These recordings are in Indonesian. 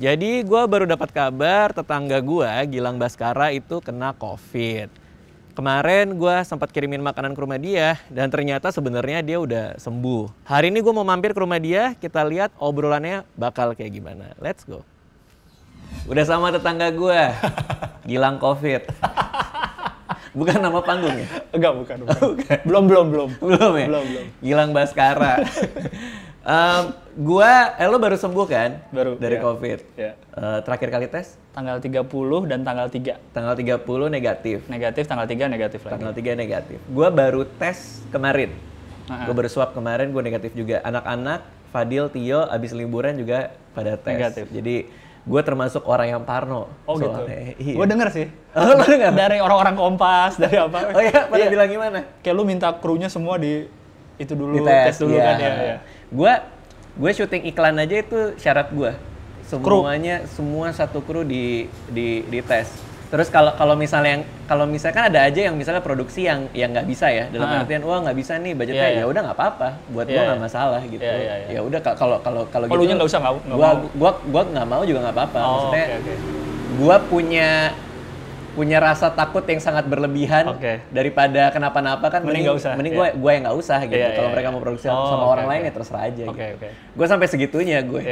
Jadi gue baru dapat kabar tetangga gue, Gilang Baskara itu kena COVID. Kemarin gue sempat kirimin makanan ke rumah dia dan ternyata sebenarnya dia udah sembuh. Hari ini gue mau mampir ke rumah dia, kita lihat obrolannya bakal kayak gimana. Let's go. Udah sama tetangga gue, Gilang COVID. Bukan nama panggungnya? Enggak, bukan. Bukan. Belum Ya? Belum. Gilang Baskara. Lo baru sembuh kan? Baru. Dari ya. COVID. Ya. Terakhir kali tes? Tanggal 30 dan tanggal 3. Tanggal 30 negatif. Negatif, tanggal 3 negatif lagi. Tanggal 3 negatif. Gue baru tes kemarin. Gue baru swab kemarin, gue negatif juga. Anak-anak, Fadil, Tio, abis liburan juga pada tes. Negatif. Jadi gue termasuk orang yang parno. Oh soalnya. gitu? Iya. Gue denger sih. Oh, lo denger? Dari orang-orang Kompas, dari apa. Oh iya, pada bilang gimana? Kayak lu minta krunya semua di itu dulu, Dites, tes dulu iya. kan ya. Gue syuting iklan aja itu syarat gue. Semuanya semua satu kru di tes. Terus kalau misalnya kan ada aja yang misalnya produksi yang nggak bisa ya, dalam artian wah nggak bisa nih budgetnya, ya udah nggak apa-apa, buat gue nggak masalah gitu. Ya udah kalau gitu. Lu nya nggak usah Gue nggak mau juga nggak apa-apa. Maksudnya okay. gue punya rasa takut yang sangat berlebihan daripada kenapa-napa kan, mending gue yang nggak usah gitu. Kalau mereka mau produksi sama orang lain ya terserah aja gitu. Gue sampai segitunya gue.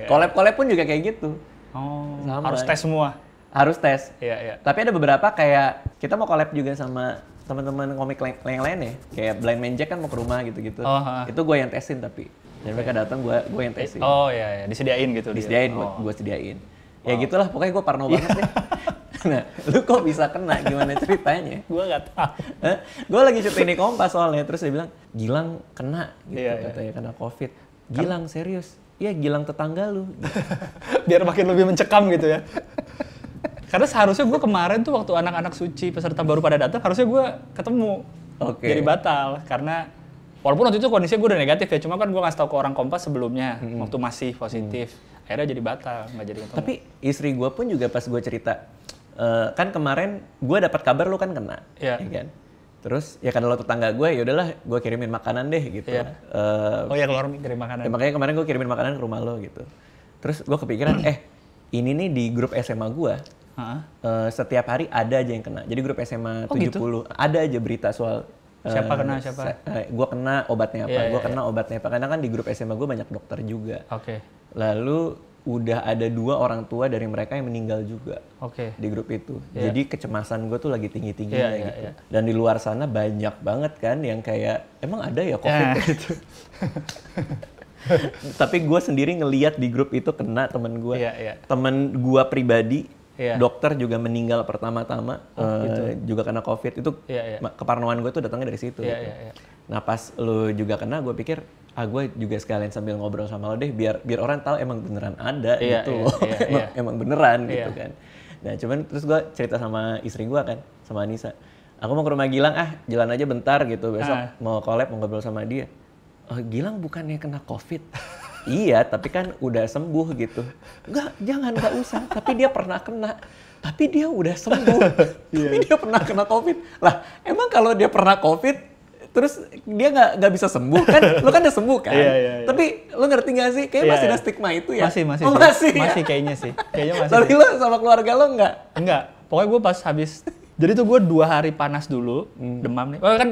Collab pun juga kayak gitu. Harus tes semua. Harus tes. Iya. Tapi ada beberapa kayak kita mau collab juga sama teman-teman komik yang lain ya. Kayak Blind Man Jack kan mau ke rumah gitu-gitu. Itu gue yang tesin tapi. Dan mereka datang gue yang tesin. Oh iya, disediain gitu. Disediain, gue sediain. Ya gitulah, pokoknya gue parno banget deh. Nah, lu kok bisa kena? Gimana ceritanya? Gue nggak tahu. Gue lagi syuting di Kompas soalnya, terus dia bilang, Gilang kena gitu katanya, kena COVID. Gilang serius? Iya, Gilang tetangga lu. Gitu. Biar makin lebih mencekam gitu ya. Karena seharusnya gue kemarin tuh waktu anak-anak suci peserta baru pada datang, harusnya gue ketemu. Jadi batal, karena walaupun waktu itu kondisinya gue udah negatif ya, cuma kan gue ngasih tau ke orang Kompas sebelumnya, waktu masih positif. Akhirnya jadi batal, nggak jadi ketemu. Tapi istri gue pun juga pas gue cerita, kan kemarin gue dapat kabar lu kan kena, ya kan? Terus ya karena lo tetangga gue, ya udahlah gue kirimin makanan deh gitu. Keluar kirim makanan. Ya, makanya kemarin gue kirimin makanan ke rumah lo gitu. Terus gue kepikiran, ini nih di grup SMA gue, setiap hari ada aja yang kena. Jadi grup SMA 70 gitu? Ada aja berita soal siapa kena siapa. Gue kena obatnya apa, gue kena obatnya apa. Karena kan di grup SMA gue banyak dokter juga. Lalu udah ada 2 orang tua dari mereka yang meninggal juga di grup itu. Jadi kecemasan gue tuh lagi tinggi-tingginya gitu. Dan di luar sana banyak banget kan yang kayak, emang ada ya COVID gitu. Tapi gue sendiri ngeliat di grup itu kena temen gue. Temen gue pribadi, dokter juga meninggal pertama-tama, juga kena COVID. Itu keparnoan gue tuh datangnya dari situ. Gitu. Nah pas lu juga kena, gue pikir, gue juga sekalian sambil ngobrol sama lo deh, biar orang tahu emang beneran ada gitu loh. Emang beneran gitu kan. Nah cuman terus gue cerita sama istri gue kan, sama Anissa. Aku mau ke rumah Gilang, jalan aja bentar gitu, besok mau collab, mau ngobrol sama dia. Gilang bukannya kena COVID? Iya, tapi kan udah sembuh gitu. Nggak usah. Tapi dia pernah kena. Tapi dia udah sembuh. Tapi dia pernah kena COVID. Lah, emang kalau dia pernah COVID, terus dia nggak bisa sembuh kan? Lo kan udah sembuh kan? Tapi lo ngerti nggak sih? Kayaknya masih ada stigma itu ya? Masih kayaknya sih. Tapi lo sama keluarga lo nggak? Enggak. Pokoknya gue pas habis. Jadi tuh gue 2 hari panas dulu, demam nih. Oh kan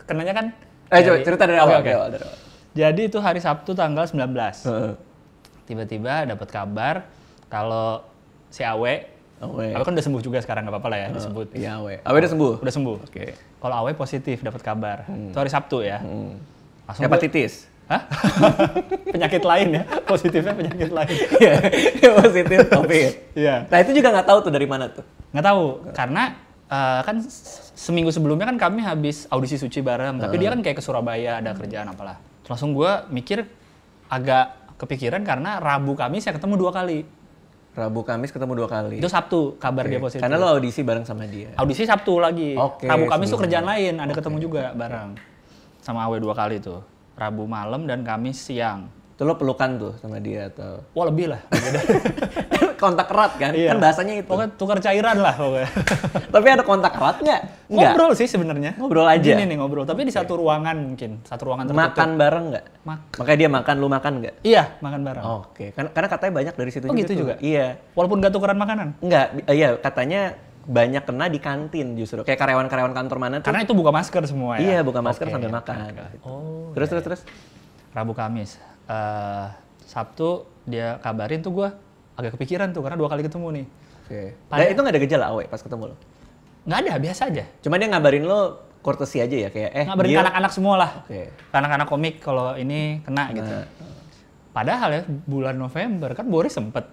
kenanya kan. Coba cerita dari awal. Jadi itu hari Sabtu tanggal 19. Tiba-tiba dapat kabar kalau si Awe kan udah sembuh juga sekarang, nggak apa-apa lah ya disebut. Iya, Awe udah sembuh? Udah sembuh. Kalau Awe positif dapat kabar. Itu hari Sabtu ya. Hepatitis? Hah? Penyakit lain ya? Positifnya penyakit lain. Iya, positif COVID. Iya. Nah itu juga nggak tahu tuh dari mana tuh? Nggak tahu, karena kan seminggu sebelumnya kan kami habis audisi suci bareng. Tapi dia kan kayak ke Surabaya, ada kerjaan apalah. Langsung gue mikir agak kepikiran karena Rabu Kamis saya ketemu 2 kali. Rabu Kamis ketemu 2 kali? Itu Sabtu kabar dia positif. Karena lo audisi bareng sama dia? Audisi Sabtu lagi. Rabu Kamis tuh kerjaan lain, ada ketemu juga bareng. Sama Awe 2 kali tuh. Rabu malam dan Kamis siang. Itu lo pelukan tuh sama dia atau? Wah lebih lah. kontak erat kan? Iya. Kan bahasanya itu. Pokoknya tukar cairan lah pokoknya. Tapi ada kontak erat nggak? Ngobrol sih sebenarnya. Ngobrol aja? Gini nih ngobrol, tapi di satu ruangan mungkin. Satu ruangan tertutup. Makan bareng nggak? Makanya dia makan, lu makan nggak? Iya, makan bareng. Oke, karena katanya banyak dari situ gitu juga? Iya. Walaupun nggak tukeran makanan? Nggak, iya katanya banyak kena di kantin justru. Kayak karyawan-karyawan kantor mana tuh. Karena itu buka masker semua ya? Iya, buka masker sambil makan. Oh. Terus? Rabu Kamis. Sabtu dia kabarin tuh gue agak kepikiran tuh karena 2 kali ketemu nih. Oke. Dan itu nggak ada gejala awe pas ketemu lo? Nggak ada, biasa aja. Cuma dia ngabarin lo courtesy aja ya kayak ngabarin ke anak-anak semua lah. Oke. Anak-anak komik kalau ini kena gitu. Padahal ya bulan November kan Boris sempet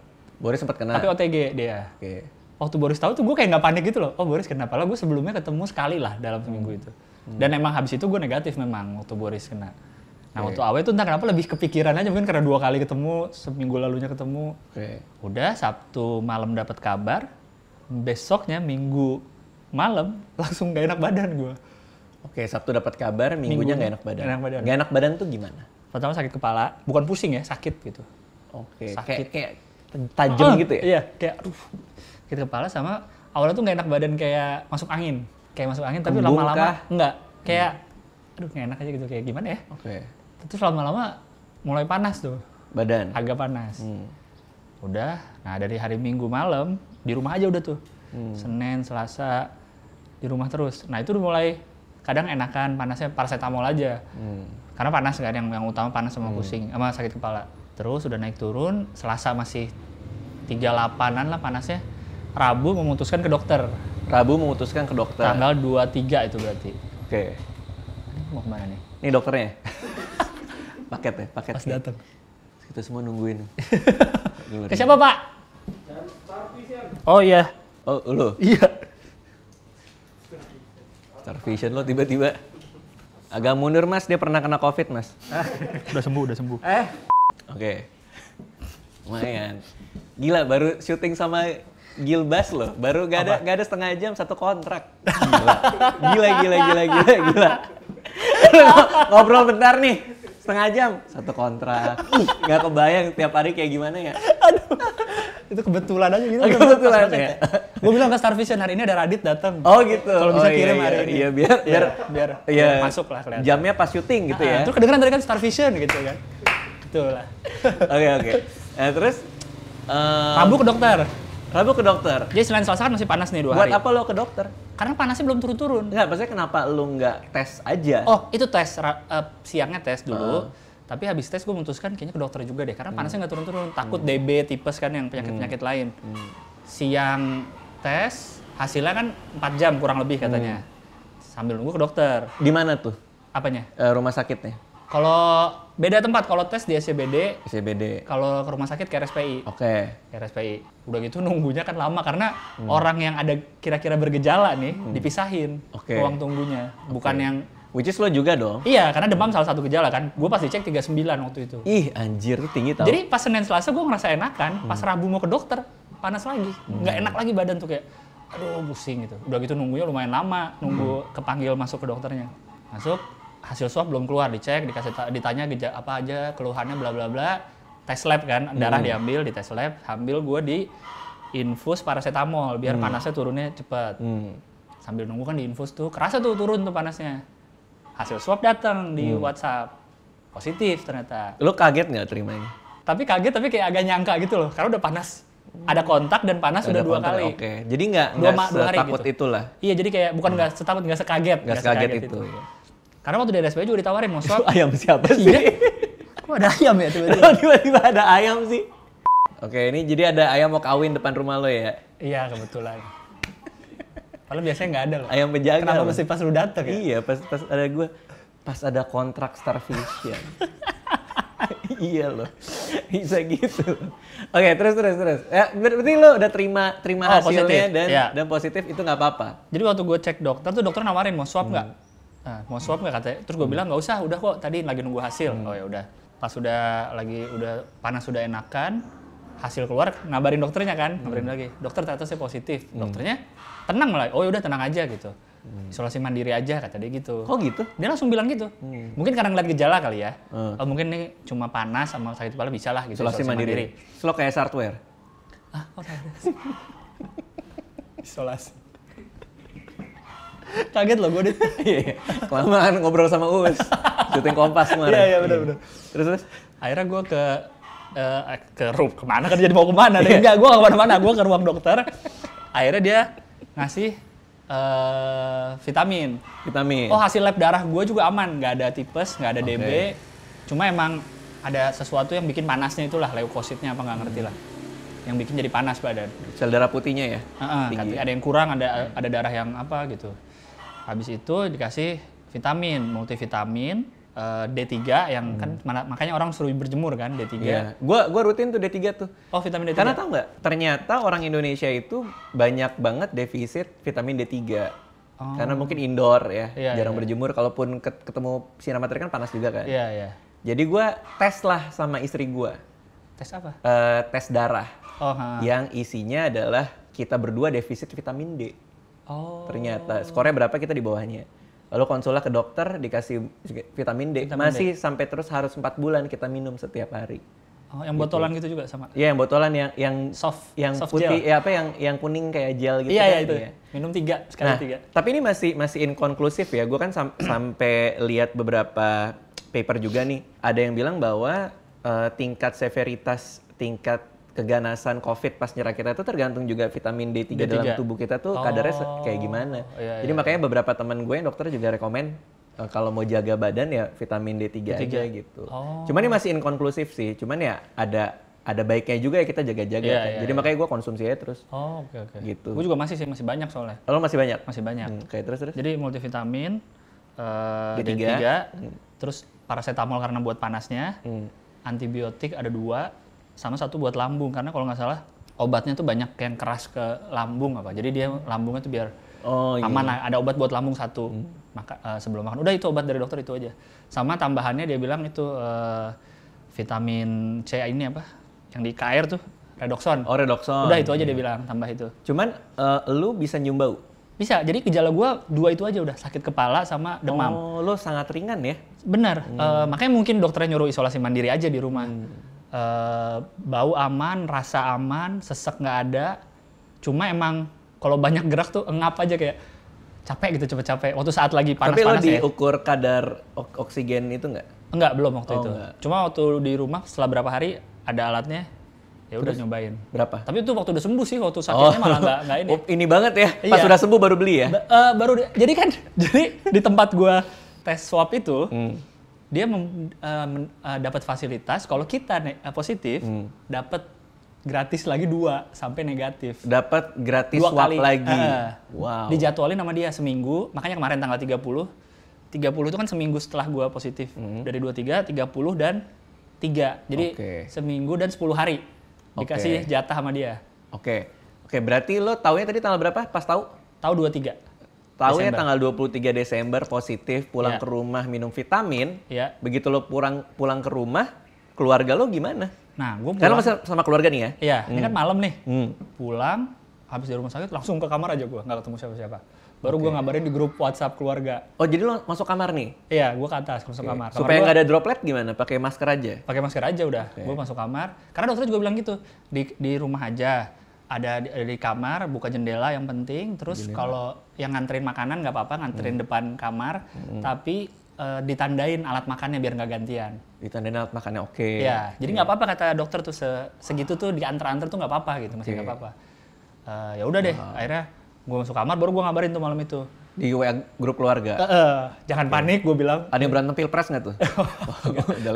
kena. Tapi OTG dia. Oke. Waktu Boris tahu tuh gue kayak nggak panik gitu loh. Oh Boris kenapa? Padahal gue sebelumnya ketemu sekali lah dalam seminggu itu. Dan emang habis itu gue negatif memang waktu Boris kena. Nah waktu awal itu entah kenapa lebih kepikiran aja mungkin karena 2 kali ketemu, seminggu lalunya ketemu. Udah Sabtu malam dapat kabar, besoknya Minggu malam langsung gak enak badan gue. Oke, Sabtu dapat kabar, Minggunya gak enak badan. Gak enak badan tuh gimana? Pertama sakit kepala, bukan pusing ya, sakit gitu. Oke, sakit kayak tajam gitu ya? Iya, kayak aduh, sakit kepala sama awalnya tuh gak enak badan kayak masuk angin. Kayak masuk angin tapi lama-lama enggak, kayak aduh gak enak aja gitu, kayak gimana ya? Oke. Terus lama-lama mulai panas tuh. Badan? Agak panas. Udah, nah dari hari Minggu malam, di rumah aja udah tuh. Senin, Selasa, di rumah terus. Nah itu udah mulai, kadang enakan panasnya paracetamol aja. Karena panas kan, yang utama panas sama pusing, sama sakit kepala. Terus udah naik turun, Selasa masih 38-an lah panasnya. Rabu memutuskan ke dokter. Tanggal 23 itu berarti. Oke. Mau kemana nih? Ini dokternya? paket. Pas datang. Kita semua nungguin. Ke siapa Pak? Oh iya. Oh lu? Iya. Starvision lo tiba-tiba. Agak mundur Mas, dia pernah kena COVID Mas. Udah sembuh. Oke. Lumayan. Gila baru syuting sama Gilbas loh. Baru gak ada setengah jam 1 kontrak. Gila. Ngobrol bentar nih. Setengah jam, 1 kontrak. Gak kebayang tiap hari kayak gimana ya. Aduh, itu kebetulan aja gitu. Kebetulan ya. Gue bilang ke Starvision hari ini ada Radit datang. Oh gitu. Kalau bisa kirim hari ini. Iya biar masuk lah kelihatan. Jamnya pas syuting gitu ya. Terus kedengeran tadi kan Starvision gitu kan. Itulah. Oke. Nah, terus Rabu ke dokter. Jadi selain Selasa kan masih panas nih 2 hari. Buat apa lo ke dokter? Karena panasnya belum turun-turun. Enggak, maksudnya kenapa lu nggak tes aja? Oh, itu tes. Siangnya tes dulu. Tapi habis tes gue memutuskan kayaknya ke dokter juga deh. Karena panasnya nggak turun-turun. Takut DB, tipes kan yang penyakit-penyakit lain. Siang tes, hasilnya kan 4 jam kurang lebih katanya. Sambil nunggu ke dokter. Di mana tuh? Apanya? Rumah sakitnya? Kalau beda tempat, kalau tes di SCBD. Kalau ke rumah sakit ke RSPI. Oke. Ke RSPI. Udah gitu nunggunya kan lama karena orang yang ada kira-kira bergejala nih dipisahin ruang tunggunya. Bukan yang which is lo juga dong? Iya, karena demam salah satu gejala kan. Gue pas dicek 39 waktu itu. Ih, anjir tuh tinggi tau. Jadi pas Senin Selasa gue ngerasa enakan, pas Rabu mau ke dokter panas lagi. Nggak enak lagi badan tuh kayak aduh pusing gitu. Udah gitu nunggunya lumayan lama, nunggu kepanggil masuk ke dokternya. Masuk, hasil swab belum keluar, dicek, ditanya gejala apa aja, keluhannya bla bla bla. Tes lab kan, darah diambil di tes lab, ambil gue di infus paracetamol biar panasnya turunnya cepat. Sambil nunggu kan di infus tuh, kerasa tuh turun tuh panasnya. Hasil swab datang di WhatsApp, positif ternyata. Lo kaget nggak terimanya? Tapi kaget, tapi kayak agak nyangka gitu loh, karena udah panas. Ada kontak dan panas udah 2 kali. Oke, jadi nggak setakut gitu. Itulah. Iya, jadi kayak bukan nggak setakut, nggak sekaget. Nggak sekaget itu. Karena waktu di RSPI juga ditawarin mau swab. Ayam siapa sih? Kok ada ayam ya tiba-tiba? Tiba-tiba ada ayam sih. Oke, ini jadi ada ayam mau kawin depan rumah lo ya? Iya, kebetulan. Padahal biasanya nggak ada loh. Ayam penjaga. Kenapa mesti pas lu dateng ya? Iya, pas ada gue. Pas ada kontrak Starvision. Iya loh. Bisa gitu. Oke, terus. Ya, berarti lo udah terima hasilnya positif. Dan positif itu nggak apa-apa. Jadi waktu gue cek dokter tuh dokter nawarin mau swab nggak? Mau swab nggak katanya? Terus gue bilang nggak usah, udah kok tadi lagi nunggu hasil. Oh ya udah. Pas udah panas sudah enakan, hasil keluar ngabarin dokternya kan, ngabarin lagi. Dokter ternyata saya positif. Dokternya tenang lah. Oh ya udah tenang aja gitu. Isolasi mandiri aja kata dia gitu. Oh gitu? Dia langsung bilang gitu. Mungkin karena ngeliat gejala kali ya. Mungkin ini cuma panas sama sakit kepala bisa lah gitu. Isolasi mandiri. Lo kayak hardware? Ah, kok saya isolasi. Kaget loh gue deh. Kelamaan ngobrol sama Uus. Syuting Kompas kemarin. Iya, benar. Terus akhirnya gue kemana kan jadi mau kemana? Enggak, gue gak kemana-mana. Gue ke ruang dokter. Akhirnya dia ngasih vitamin. Oh, hasil lab darah gue juga aman. Gak ada tipes, gak ada DB. Cuma emang ada sesuatu yang bikin panasnya itulah. Leukositnya apa gak ngerti lah. Yang bikin jadi panas badan. Sel darah putihnya ya? Tinggi. Ada yang kurang, ada darah yang apa gitu. Habis itu dikasih vitamin, multivitamin, D3 yang kan makanya orang suruh berjemur kan D3. Iya. Gua rutin tuh D3 tuh. Oh, vitamin D3. Karena tau nggak? Ternyata orang Indonesia itu banyak banget defisit vitamin D3. Karena mungkin indoor ya, jarang berjemur. Kalaupun ketemu sinar matahari kan panas juga kan. Iya. Jadi gua tes lah sama istri gua. Tes apa? Tes darah. Yang isinya adalah kita berdua defisit vitamin D. Ternyata skornya berapa kita di bawahnya. Lalu konsulnya ke dokter dikasih vitamin D. Masih sampai terus harus 4 bulan kita minum setiap hari. Yang botolan gitu juga sama? Iya, yang botolan yang soft putih, gel. yang kuning kayak gel gitu. Iya, itu. Ya. Minum 3 sekali 3. Tapi ini masih inkonklusif ya. Gue kan sampai lihat beberapa paper juga nih. Ada yang bilang bahwa tingkat severitas, tingkat keganasan COVID pas nyerang kita itu tergantung juga vitamin D3 dalam tubuh kita tuh kadarnya kayak gimana. Jadi makanya beberapa teman gue yang dokter juga rekomen kalau mau jaga badan ya vitamin D3 aja gitu. Cuman ini masih inkonklusif sih. Cuman ya ada baiknya juga ya kita jaga-jaga. Jadi makanya gue konsumsi aja terus. Oke. Gitu. Gue juga masih banyak soalnya. Lo masih banyak? Masih banyak. Oke, terus. Jadi multivitamin, D3, terus paracetamol karena buat panasnya, antibiotik ada 2. Sama 1 buat lambung, karena kalau nggak salah obatnya tuh banyak yang keras ke lambung apa. Jadi dia lambungnya tuh biar aman. Ada obat buat lambung 1. Maka sebelum makan. Udah itu obat dari dokter itu aja. Sama tambahannya dia bilang itu vitamin C ini apa? Yang di KR tuh, Redoxon. Oh, Redoxon. Udah itu aja dia bilang, tambah itu. Cuman lu bisa nyium bau? Bisa. Jadi gejala gua 2 itu aja udah, sakit kepala sama demam. Oh, lu sangat ringan ya? Benar. Makanya mungkin dokternya nyuruh isolasi mandiri aja di rumah. Bau aman, rasa aman, sesek nggak ada. Cuma emang kalau banyak gerak tuh engap aja kayak capek gitu, cepet-capek. Waktu saat lagi panas-panas ya. Tapi lo diukur kadar oksigen itu nggak? Enggak, belum waktu itu. Enggak. Cuma waktu di rumah setelah berapa hari ada alatnya, ya udah nyobain. Berapa? Tapi itu waktu udah sembuh sih, waktu sakitnya malah nggak ini. Ini banget ya, pas sudah sembuh baru beli ya? Jadi di tempat gua tes swab itu, dia dapat fasilitas kalau kita positif dapat gratis lagi 2 sampai negatif. Dapat gratis swab lagi. Wow. Dijadwalin sama dia seminggu. Makanya kemarin tanggal 30 itu kan seminggu setelah gua positif. Dari 23, 30 dan 3. Jadi seminggu dan 10 hari dikasih jatah sama dia. Oke, berarti lo taunya tadi tanggal berapa? Pas tahu? Tahu 23. Tahu ya tanggal 23 Desember positif, pulang ke rumah minum vitamin. Begitu lo pulang ke rumah, keluarga lo gimana? Nah, gue pulang. Karena masih sama keluarga nih ya? Iya, ini kan malam nih. Pulang, habis dari rumah sakit langsung ke kamar aja gue, nggak ketemu siapa-siapa. Baru gue ngabarin di grup WhatsApp keluarga. Oh, jadi lo masuk kamar nih? Iya, gue ke atas, masuk kamar. Supaya nggak ada droplet gimana? Pakai masker aja? Pakai masker aja udah. Gue masuk kamar. Karena dokter juga bilang gitu, di rumah aja. Ada di kamar, buka jendela yang penting. Terus kalau yang nganterin makanan nggak apa-apa, nganterin depan kamar. Tapi ditandain alat makannya biar nggak gantian. Ditandain alat makannya, oke. Iya, jadi nggak apa-apa kata dokter tuh segitu tuh diantar-antar tuh nggak apa-apa gitu, masih nggak apa-apa. Ya udah deh, akhirnya gue masuk kamar, baru gue ngabarin tuh malam itu. Di WA grup keluarga? Jangan panik, gue bilang. Ada yang berantem pilpres nggak tuh?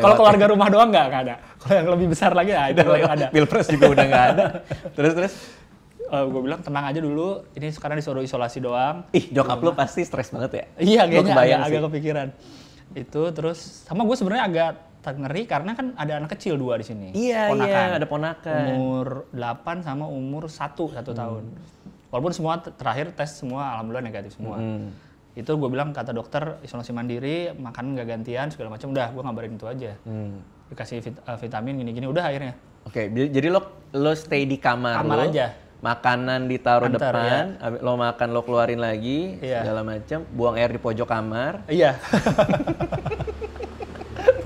Kalau keluarga rumah doang nggak ada. Kalau yang lebih besar lagi, itu ada. Pilpres juga udah nggak ada. Terus? Gue bilang tenang aja dulu, ini sekarang disuruh isolasi doang. Ih, nyokap lu pasti stres banget ya? Iya, kayaknya agak kepikiran. Itu terus, sama gue sebenarnya agak ngeri karena kan ada anak kecil 2 di sini. Iya, ada ponakan. Umur 8 sama umur 1 tahun. Walaupun semua terakhir tes semua alhamdulillah negatif semua. Itu gue bilang kata dokter isolasi mandiri, makanan nggak gantian segala macam. Udah gue ngabarin itu aja. Dikasih vitamin gini-gini udah akhirnya. Oke, jadi lo stay di kamar aja. Makanan ditaruh depan, lo makan lo keluarin lagi segala macam. Buang air di pojok kamar. Iya.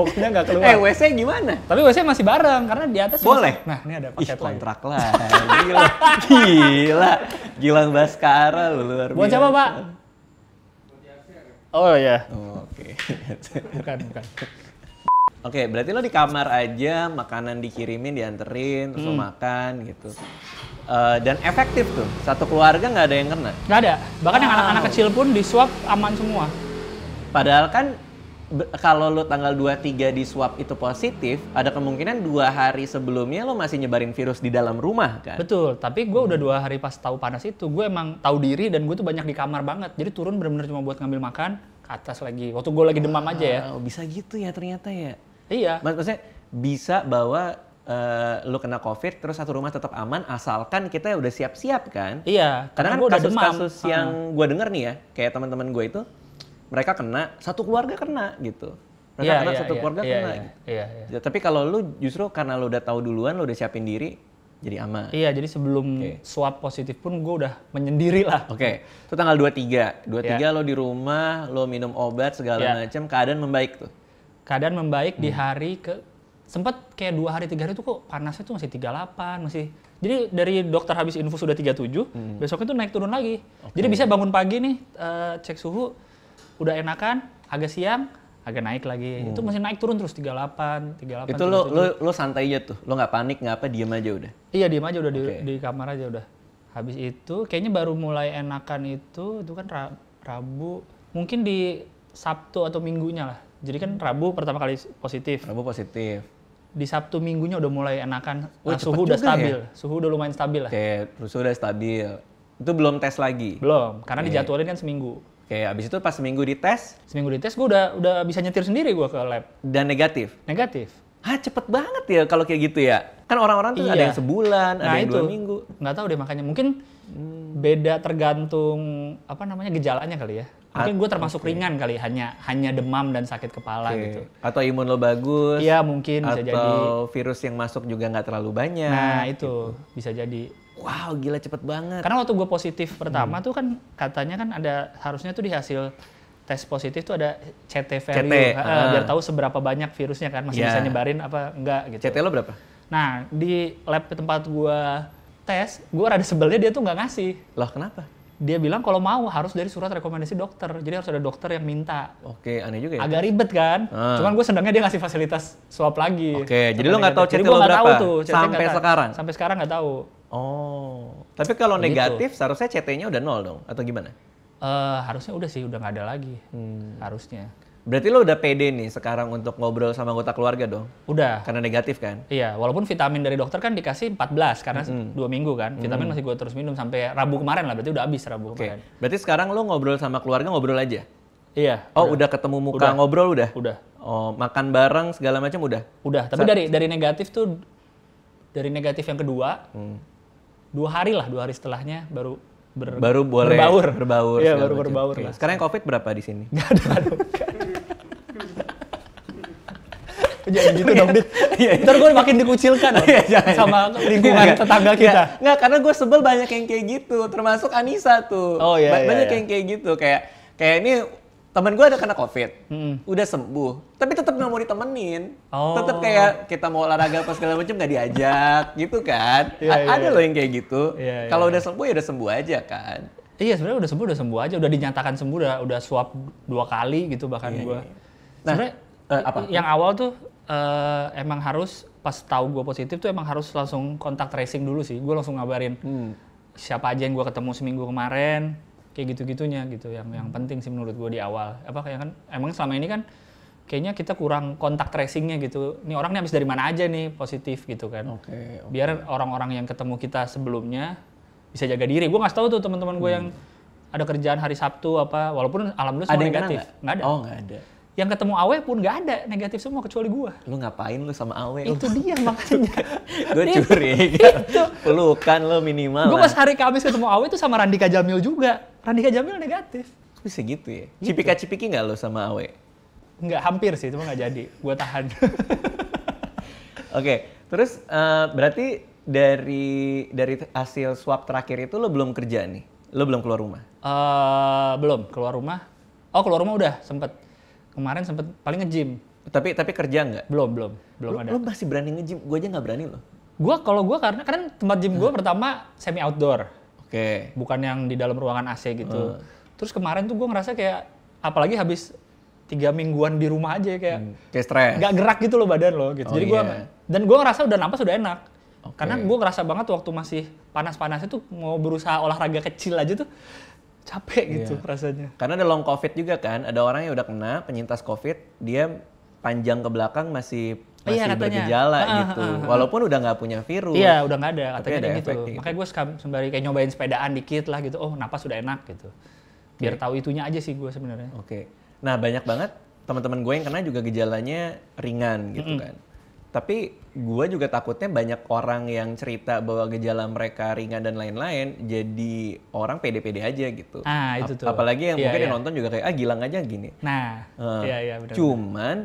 pokoknya nggak keluar. WC gimana? Tapi WC masih bareng karena di atas. Boleh. Nah ini ada paket kontrak lah. Gila. Gilang Baskara luar biasa. Buat siapa Pak? Oh iya. Oke. Bukan. Oke, berarti lo di kamar aja, makanan dikirimin, dianterin, terus lo makan gitu. Dan efektif tuh, satu keluarga nggak ada yang kena? Nggak ada, bahkan yang anak-anak kecil pun di swab aman semua. Padahal kan kalau lo tanggal 23 di swab itu positif, ada kemungkinan 2 hari sebelumnya lo masih nyebarin virus di dalam rumah kan? Betul, tapi gue udah 2 hari pas tahu panas itu, gue emang tahu diri dan gue tuh banyak di kamar banget. Jadi turun bener-bener cuma buat ngambil makan, ke atas lagi. Waktu gue lagi demam aja ya. Bisa gitu ya ternyata ya? Iya. Maksudnya bisa bahwa lu kena COVID terus satu rumah tetap aman asalkan kita udah siap-siap kan? Iya. Karena kan kasus-kasus yang gue denger nih ya, kayak teman-teman gue itu mereka kena, satu keluarga kena gitu. Mereka kena satu keluarga kena. Iya. Tapi kalau lu justru karena lu udah tahu duluan, lu udah siapin diri, jadi aman. Iya, jadi sebelum swab positif pun gue udah menyendiri lah. Oke. Itu tanggal 23. 23 lo di rumah, lo minum obat segala macam, keadaan membaik tuh. Keadaan membaik di hari sempat kayak 2 hari 3 hari tuh kok panasnya tuh masih 38 masih. Jadi dari dokter habis infus sudah 37, besoknya tuh naik turun lagi. Jadi bisa bangun pagi nih cek suhu udah enakan, agak siang agak naik lagi. Itu masih naik turun terus 38. Itu lo santai aja tuh. Lo nggak panik, nggak apa, diem aja udah. Iya, diem aja udah di kamar aja udah. Habis itu kayaknya baru mulai enakan itu kan Rabu, mungkin di Sabtu atau Minggunya lah. Jadi kan Rabu pertama kali positif. Di Sabtu Minggunya udah mulai enakan, suhu udah stabil. Ya? Suhu udah lumayan stabil lah. Suhu udah stabil. Itu belum tes lagi? Belum, karena dijadwalin kan seminggu. Abis itu pas seminggu dites? Seminggu dites gue udah bisa nyetir sendiri gue ke lab. Dan negatif? Negatif. Cepet banget ya kalau kayak gitu ya? Kan orang-orang tuh ada yang sebulan, ada yang 2 minggu. Nggak tahu deh makanya, mungkin beda tergantung gejalanya kali ya. Mungkin gue termasuk ringan kali, hanya demam dan sakit kepala gitu. Atau imun lo bagus. Iya mungkin bisa jadi. Atau virus yang masuk juga nggak terlalu banyak. Nah itu bisa jadi. Wow, gila cepet banget. Karena waktu gue positif pertama tuh kan katanya kan harusnya tuh di hasil tes positif tuh ada CT value. Biar tahu seberapa banyak virusnya kan, masih bisa nyebarin apa enggak gitu. CT lo berapa? Nah di lab tempat gue tes, gue rada sebelnya dia tuh nggak ngasih. Loh kenapa? Dia bilang kalau mau harus dari surat rekomendasi dokter. Jadi harus ada dokter yang minta. Oke, aneh juga ya. Agak ribet kan? Cuman gue senangnya dia ngasih fasilitas swab lagi. Oke, jadi lo nggak tahu CT lo berapa? Sampai sekarang? Sampai sekarang nggak tahu. Oh, tapi kalau negatif seharusnya CT-nya udah 0 dong? Atau gimana? Harusnya udah sih, udah nggak ada lagi. Harusnya. Berarti lo udah pede nih sekarang untuk ngobrol sama anggota keluarga dong? Udah. Karena negatif kan? Iya, walaupun vitamin dari dokter kan dikasih 14 karena 2 minggu kan. Vitamin masih gue terus minum sampai Rabu kemarin lah, berarti udah habis Rabu kemarin. Berarti sekarang lo ngobrol sama keluarga ngobrol aja? Iya. Oh, udah ketemu muka ngobrol udah? Udah. Oh, makan bareng segala macam udah? Udah, tapi dari negatif tuh, dari negatif yang kedua, 2 hari setelahnya baru boleh berbaur. Iya, baru berbaur lah. Sekarang yang COVID berapa di sini? Nggak ada. Jangan gitu dong, Dit. Ntar gue makin dikucilkan sama lingkungan tetangga kita. Nggak, karena gue sebel banyak yang kayak gitu. Termasuk Anissa tuh. Oh iya. Banyak yang kayak gitu. Kayak ini temen gue ada kena COVID. Udah sembuh. Tapi tetap nggak mau ditemenin. Tetap kayak kita mau olahraga apa segala macam nggak diajak gitu kan. Ada loh yang kayak gitu. Kalau udah sembuh ya udah sembuh aja kan. Iya, sebenarnya udah sembuh aja. Udah dinyatakan sembuh, udah swab 2 kali gitu bahkan gue. Nah, sebenarnya yang awal tuh emang harus pas tahu gue positif tuh emang harus langsung kontak tracing dulu sih. Gue langsung ngabarin siapa aja yang gue ketemu seminggu kemarin, kayak gitu-gitunya gitu. Yang penting sih menurut gue di awal. Kan emang selama ini kan kayaknya kita kurang kontak tracingnya gitu. Nih orang nih habis dari mana aja nih positif gitu kan. Biar orang-orang yang ketemu kita sebelumnya bisa jaga diri. Gue ngasih tahu tuh teman-teman gue yang ada kerjaan hari Sabtu walaupun alhamdulillah semua negatif. Nggak ada. Oh, nggak ada. Yang ketemu Awe pun nggak ada, negatif semua kecuali gue. Lu ngapain lu sama Awe? Itu dia makanya. Gue curiga. Pelukan lu minimal. Gue pas hari Kamis ketemu Awe itu sama Randika Jamil juga. Randika Jamil negatif. Bisa gitu ya? Gitu. Cipika-cipiki nggak lu sama Awe? Nggak, hampir sih, cuma nggak jadi. Gue tahan. Oke, terus berarti dari hasil swab terakhir itu lo belum kerja nih? Lo belum keluar rumah? Belum, keluar rumah. Oh, keluar rumah udah sempet. Kemarin sempet paling nge-gym. Tapi kerja nggak? Belum ada. Lo masih berani nge-gym? Gue aja nggak berani loh. Karena tempat gym gue pertama semi outdoor. Oke. Bukan yang di dalam ruangan AC gitu. Terus kemarin tuh gue ngerasa kayak, apalagi habis 3 mingguan di rumah aja kayak stres. Nggak gerak gitu loh badan lo gitu. Jadi dan gue ngerasa udah napas udah enak. Karena gue ngerasa banget waktu masih panas-panasnya tuh mau berusaha olahraga kecil aja tuh capek gitu rasanya. Karena ada long COVID juga kan, ada orang yang udah kena penyintas COVID, dia panjang ke belakang masih bergejala gitu. Walaupun udah nggak punya virus. Iya, udah nggak ada katanya ada gitu. Makanya gue sembari kayak nyobain sepedaan dikit lah gitu. Oh, napas udah enak gitu. Biar tahu itunya aja sih gue sebenarnya. Oke. Nah, banyak banget teman-teman gue yang kena juga gejalanya ringan gitu kan. Tapi gue juga takutnya banyak orang yang cerita bahwa gejala mereka ringan dan lain-lain, jadi orang pede-pede aja gitu. Itu tuh. Apalagi yang mungkin yang nonton juga kayak, Gilang aja gini. Iya benar. Cuman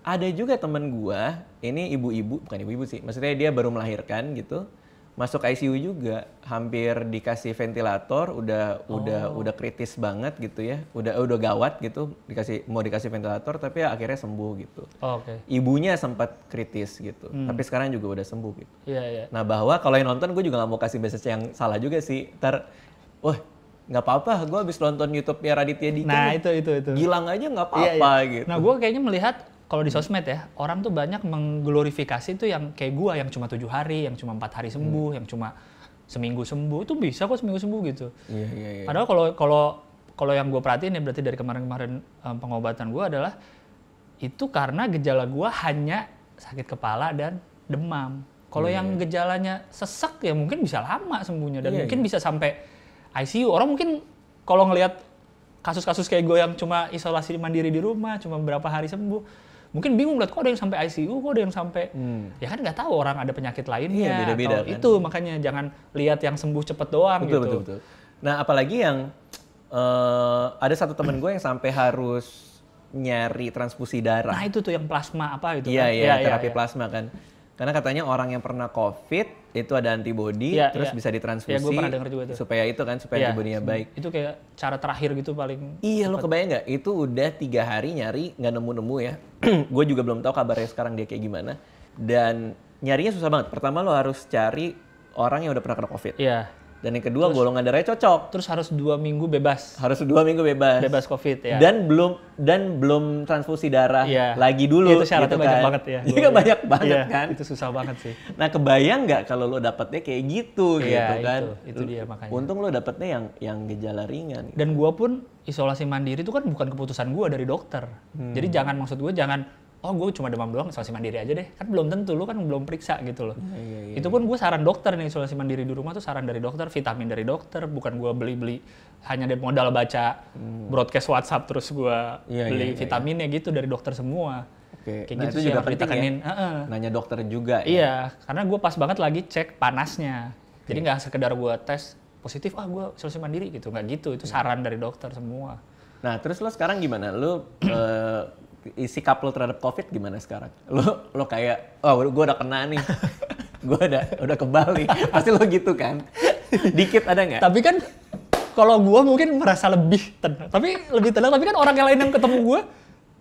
ada juga temen gue, ini bukan ibu-ibu sih, maksudnya dia baru melahirkan gitu, masuk ICU juga, hampir dikasih ventilator, udah kritis banget gitu ya, udah gawat gitu, mau dikasih ventilator, tapi ya akhirnya sembuh gitu. Ibunya sempat kritis gitu, tapi sekarang juga udah sembuh gitu. Nah bahwa kalau yang nonton, gue juga nggak mau kasih message yang salah juga sih, nggak apa-apa, gue habis nonton YouTube ya Raditya Dika. Nah itu. Gilang aja nggak apa-apa gitu. Nah gue kayaknya melihat kalau di sosmed ya, orang tuh banyak mengglorifikasi tuh yang kayak gua yang cuma 7 hari, yang cuma 4 hari sembuh, yang cuma seminggu sembuh. Itu bisa kok seminggu sembuh gitu. Iya. Padahal kalau yang gua perhatiin ya berarti dari kemarin-kemarin pengobatan gua adalah itu karena gejala gua hanya sakit kepala dan demam. Kalau yang gejalanya sesak ya mungkin bisa lama sembuhnya dan mungkin bisa sampai ICU. Orang mungkin kalau ngelihat kasus-kasus kayak gue yang cuma isolasi mandiri di rumah, cuma beberapa hari sembuh, mungkin bingung lihat kok ada yang sampai ICU, kok ada yang sampai ya kan nggak tahu orang ada penyakit lainnya. Beda-beda kan. Itu makanya jangan lihat yang sembuh cepet doang gitu. Betul. Nah apalagi yang ada satu temen gue yang sampai harus nyari transfusi darah. Nah itu tuh yang plasma apa itu kan? Iya, terapi plasma kan. Karena katanya orang yang pernah COVID itu ada antibody, terus bisa ditransfusi. Iya, gue pernah denger juga tuh. Supaya antibody-nya baik. Itu kayak cara terakhir gitu paling. Iya, lo kebayang nggak? Itu udah 3 hari nyari nggak nemu-nemu ya. Gue juga belum tahu kabarnya sekarang dia kayak gimana. Dan nyarinya susah banget. Pertama lo harus cari orang yang udah pernah kena COVID. Iya. Dan yang kedua golongan darahnya cocok. Terus harus 2 minggu bebas. Harus 2 minggu bebas. Bebas COVID ya. Dan belum transfusi darah lagi dulu. Itu syaratnya gitu banyak banget ya. Iya banyak banget kan. Itu susah banget sih. Nah kebayang nggak kalau lo dapetnya kayak gitu gitu kan. Itu dia makanya. Untung lo dapetnya yang gejala ringan. Dan gua pun isolasi mandiri itu kan bukan keputusan gua dari dokter. Jadi maksud gua jangan gue cuma demam doang isolasi mandiri aja deh. Kan belum tentu, lu kan belum periksa gitu loh. Itu pun gue saran dokter nih, isolasi mandiri di rumah tuh saran dari dokter, vitamin dari dokter, bukan gue beli-beli hanya dari modal baca broadcast WhatsApp terus gue beli vitaminnya gitu dari dokter semua. Kayak nah, gitu itu sih juga yang penting ditekanin. Nanya dokter juga ya? Iya, karena gue pas banget lagi cek panasnya. Jadi nggak sekedar gue tes positif, gue isolasi mandiri gitu. Nggak gitu, itu saran dari dokter semua. Nah terus lo sekarang gimana? Lo sikap lo terhadap COVID gimana sekarang? Lo kayak, gue udah kena nih, gue udah kebal nih, pasti lo gitu kan? Dikit ada nggak? Tapi kan kalau gue mungkin merasa lebih tenang, tapi kan orang yang lain yang ketemu gue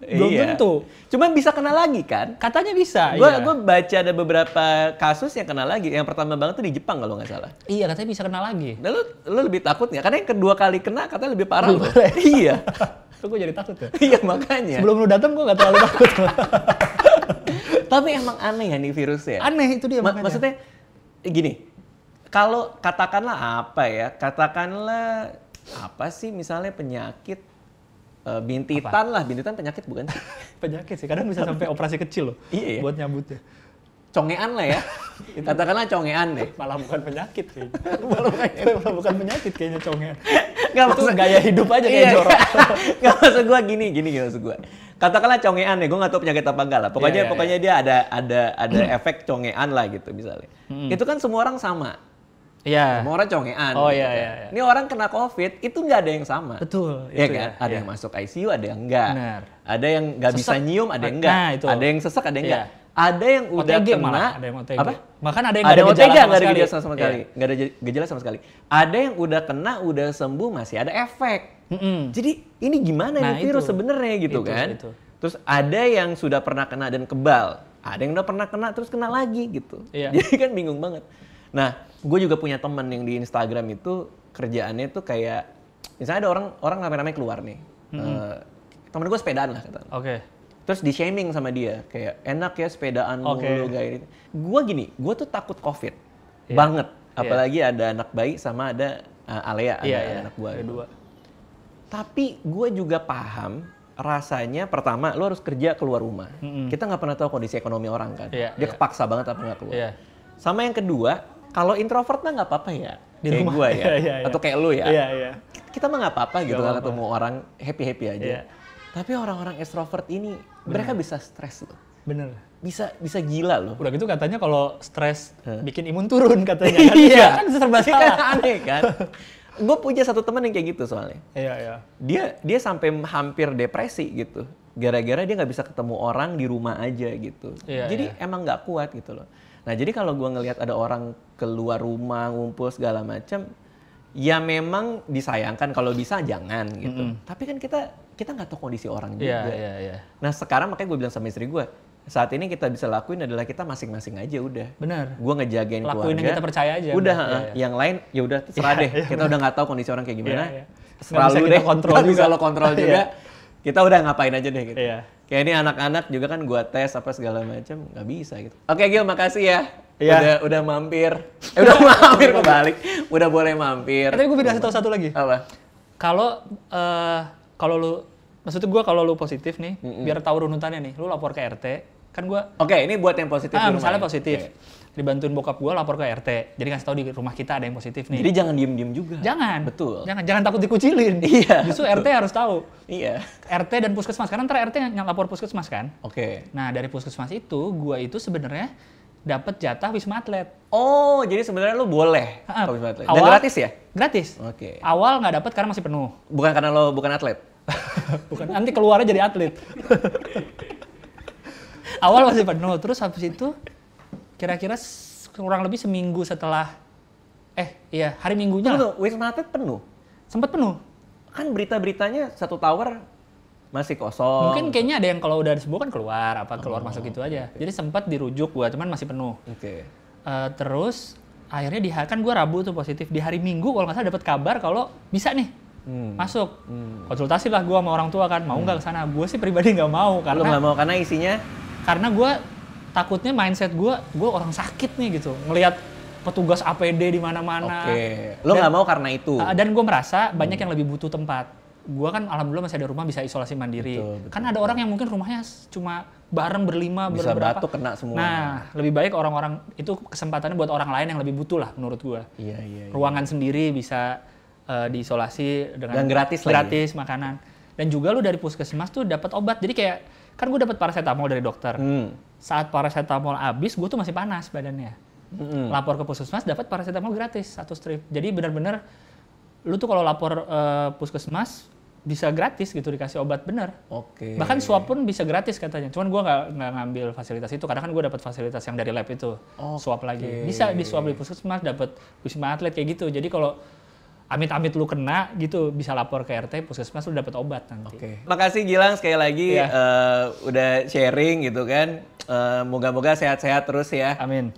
belum tentu. Cuma bisa kena lagi kan? Katanya bisa. Gue baca ada beberapa kasus yang kena lagi. Yang pertama banget tuh di Jepang kalau nggak salah. Iya katanya bisa kena lagi. Nah lo lebih takut nggak? Karena yang kedua kali kena katanya lebih parah loh. Iya. Kok gue jadi takut ya? Iya makanya. Sebelum lu datang gue nggak terlalu takut. Tapi emang aneh ya nih virusnya. Aneh itu dia makanya. Maksudnya gini, kalau katakanlah apa sih misalnya penyakit bintitan lah, bintitan penyakit bukan sih? Penyakit sih, kadang bisa sampai operasi kecil loh. Iya. Buat nyambutnya. Congean lah ya. Katakanlah congean deh. Malah bukan penyakit kayaknya. Malah bukan penyakit kayaknya congean. Nggak maksud gaya hidup aja kayak jorok. Nggak maksud gue gini maksud gue. Katakanlah congean nih, gue nggak tahu penyakit apa enggak lah. Pokoknya dia ada efek congean lah gitu misalnya. Itu kan semua orang sama. Iya. Semua orang congean. Oh gitu iya, kan. iya. Ini orang kena COVID itu nggak ada yang sama. Betul. Iya kan? Ada yang masuk ICU, ada yang enggak. Benar. Ada yang nggak bisa nyium, ada yang enggak. Nah, itu. Ada yang sesak, ada yang enggak. Ada yang udah OTG kena. malah, ada yang OTG. Apa? Bahkan ada yang nggak ada gejala OTG, nggak ada sekali. gejala sama sekali. Nggak ada gejala sama sekali. Ada yang udah kena, udah sembuh, masih ada efek. Jadi ini gimana nih virus sebenarnya gitu kan? Terus ada yang sudah pernah kena dan kebal. Ada yang udah pernah kena terus kena lagi gitu. Iya. Jadi kan bingung banget. Nah, gue juga punya temen yang di Instagram itu kerjaannya tuh kayak, misalnya ada orang rame-rame keluar nih. Temen gue sepedaan lah katanya. Oke. Terus di-shaming sama dia, kayak enak ya sepedaan mulu kayak gitu. Gue gini, gue tuh takut COVID banget. Apalagi ada anak bayi sama ada Alea, ada anak gue. Dua. Tapi gue juga paham rasanya pertama lo harus kerja keluar rumah. Kita nggak pernah tahu kondisi ekonomi orang kan. Dia kepaksa banget apa nggak keluar. Sama yang kedua, kalau introvert mah nggak apa-apa ya. Di kayak gue ya, atau kayak lo ya. Kita mah nggak apa-apa gitu nggak ketemu orang happy aja. Tapi orang-orang extrovert ini mereka bisa stres loh. Bener. Bisa gila loh. Udah gitu katanya kalau stres bikin imun turun katanya. Iya. Kan serba salah. Aneh kan. Gue punya satu teman yang kayak gitu soalnya. Iya. Dia sampai hampir depresi gitu. Gara-gara dia nggak bisa ketemu orang di rumah aja gitu. Jadi emang nggak kuat gitu loh. Nah jadi kalau gue ngelihat ada orang keluar rumah, ngumpul segala macam, ya memang disayangkan kalau bisa jangan gitu. Tapi kan kita nggak tahu kondisi orang juga. Iya. Nah sekarang makanya gue bilang sama istri gue, saat ini kita bisa lakuin adalah kita masing-masing aja udah. Benar. Gue ngejagain keluarga. Lakuin yang kita percaya aja. Udah, yang lain ya udah terserah deh. Kita udah nggak tahu kondisi orang kayak gimana. Terserah lu deh. Nggak bisa lo kontrol juga. Kita udah ngapain aja deh gitu. Kayak ini anak-anak juga kan gue tes apa segala macam nggak bisa gitu. Oke Gil, makasih ya. Udah mampir. Udah mampir kebalik. Udah boleh mampir. Tapi gue bisa tahu satu lagi. Apa? Kalau lu, maksudnya gue kalau lu positif nih, biar tahu runutannya nih, lu lapor ke RT, kan gue. Oke, ini buat yang positif. Misalnya positif, dibantuin bokap gue lapor ke RT, jadi kasih tahu di rumah kita ada yang positif nih. Jadi jangan diem-diem juga. Jangan. Betul. Jangan takut dikucilin. Iya. Justru RT harus tahu. Iya. RT dan puskesmas, karena ntar RT yang lapor puskesmas kan. Oke. Nah dari puskesmas itu, gue itu sebenarnya dapat jatah Wisma Atlet. Oh, jadi sebenarnya lu boleh ke Wisma Atlet. Dan gratis ya? Gratis. Oke. Awal nggak dapat karena masih penuh. Bukan karena lo bukan atlet? Bukan, nanti keluarnya jadi atlet. Awal masih penuh, terus habis itu kira-kira kurang lebih seminggu setelah, hari Minggunya lah. Wisma Atlet penuh? Sempet penuh. Kan berita-beritanya satu tower masih kosong. Mungkin kayaknya ada yang kalau udah sembuh kan keluar masuk gitu aja. Jadi sempat dirujuk gua, cuman masih penuh. Terus akhirnya kan gua Rabu tuh positif. Di hari Minggu kalau nggak salah dapat kabar kalau bisa nih masuk. Konsultasi lah gua sama orang tua kan, mau nggak kesana? Gua sih pribadi nggak mau karena. Lu nggak mau karena isinya? Karena gua takutnya mindset gua orang sakit nih gitu. Ngelihat petugas APD di mana-mana. Lu nggak mau karena itu? Dan gua merasa banyak yang lebih butuh tempat. Gua kan alhamdulillah masih ada rumah bisa isolasi mandiri. Betul. Kan ada orang yang mungkin rumahnya cuma bareng berlima, bisa berberapa. batuk kena semua. Nah, lebih baik orang-orang itu kesempatannya buat orang lain yang lebih butuh lah menurut gua. Iya. Ruangan sendiri bisa diisolasi dengan dan gratis makanan. Dan juga lu dari puskesmas tuh dapat obat. Jadi kayak kan gua dapat paracetamol dari dokter. Saat paracetamol habis, gua tuh masih panas badannya. Lapor ke puskesmas dapat paracetamol gratis 1 strip. Jadi benar-benar lu tuh kalau lapor puskesmas bisa gratis gitu dikasih obat bener. Bahkan swab pun bisa gratis katanya. Cuman gue nggak ngambil fasilitas itu karena kan gue dapat fasilitas yang dari lab itu. Swab lagi. Bisa di swab di puskesmas, dapat Wisma Atlet kayak gitu. Jadi kalau amit-amit lu kena gitu bisa lapor ke RT puskesmas lu dapat obat nanti. Makasih Gilang sekali lagi udah sharing gitu kan. Moga-moga sehat-sehat terus ya. Amin.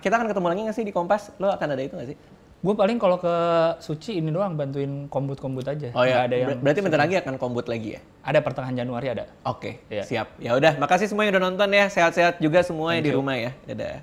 Kita akan ketemu lagi nggak sih di Kompas? Lo akan ada itu nggak sih? Gue paling kalau ke Suci ini doang bantuin kombut-kombut aja. Oh ya, berarti bentar lagi akan kombut lagi ya? Ada pertengahan Januari ada. Siap. Ya udah, makasih semua yang udah nonton ya. Sehat-sehat juga semuanya di rumah ya. Dadah.